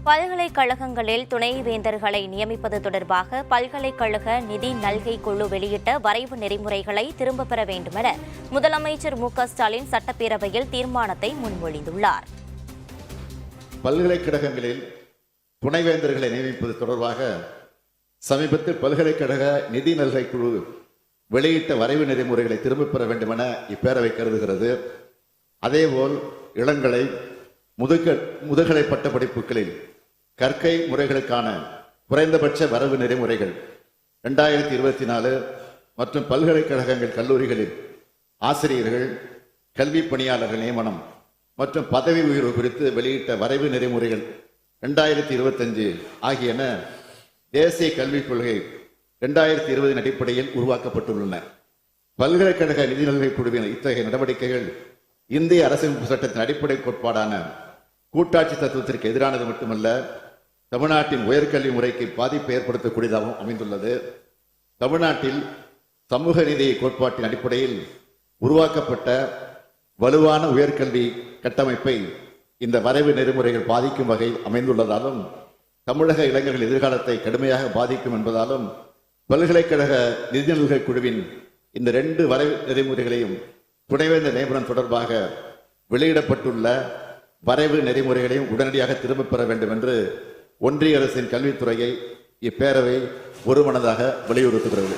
பல்கலைக்கழகங்களில் துணைவேந்தர்களை நியமிப்பது தொடர்பாக பல்கலைக்கழக நிதி நல்கை குழு வெளியிட்ட வரைவு நெறிமுறைகளை திரும்பப் பெற வேண்டுமென முதலமைச்சர் மு.க.ஸ்டாலின் சட்டப்பேரவையில் தீர்மானத்தை முன்மொழிந்துள்ளார். பல்கலைக்கழகங்களில் துணைவேந்தர்களை நியமிப்பது தொடர்பாக சமீபத்தில் பல்கலைக்கழக நிதி நல்கை குழு வெளியிட்ட வரைவு நெறிமுறைகளை திரும்பப் பெற வேண்டுமென இப்பேரவை கருதுகிறது. அதேபோல் இளங்கலை முதுகலை பட்ட படிப்புகளில் கற்கை முறைகளுக்கான குறைந்தபட்ச வரவு நெறிமுறைகள் 2024 மற்றும் பல்கலைக்கழகங்கள் கல்லூரிகளில் ஆசிரியர்கள் கல்வி பணியாளர்கள் நியமனம் மற்றும் பதவி உயர்வு குறித்து வெளியிட்ட வரைவு நெறிமுறைகள் 2025 ஆகியன தேசிய கல்விக் கொள்கை 2020 அடிப்படையில் உருவாக்கப்பட்டுள்ளன. பல்கலைக்கழக நிதி நல்கை குழுவின் இத்தகைய நடவடிக்கைகள் இந்திய அரசியலமைப்பு சட்டத்தின் அடிப்படை கோட்பாடான கூட்டாட்சி தத்துவத்திற்கு எதிரானது மட்டுமல்ல, தமிழ்நாட்டின் உயர்கல்வி முறைக்கு பாதிப்பை ஏற்படுத்தக்கூடியதாகவும் அமைந்துள்ளது. தமிழ்நாட்டில் சமூக நீதி கோட்பாட்டின் அடிப்படையில் உருவாக்கப்பட்ட வலுவான உயர்கல்வி கட்டமைப்பை இந்த வரைவு நெறிமுறைகள் பாதிக்கும் வகையில் அமைந்துள்ளதாலும் தமிழக இளைஞர்கள் எதிர்காலத்தை கடுமையாக பாதிக்கும் என்பதாலும் பல்கலைக்கழக நிதி நல்கை குழுவின் இந்த 2 வரைவு நெறிமுறைகளையும் துணைவேந்தர் நியமனம் தொடர்பாக வெளியிடப்பட்டுள்ள வரைவு நெறிமுறைகளையும் உடனடியாக திரும்பப் பெற வேண்டும் என்று ஒன்றிய அரசின் கல்வித்துறையை இப்பேரவை ஒருமனதாக வலியுறுத்துகிறது.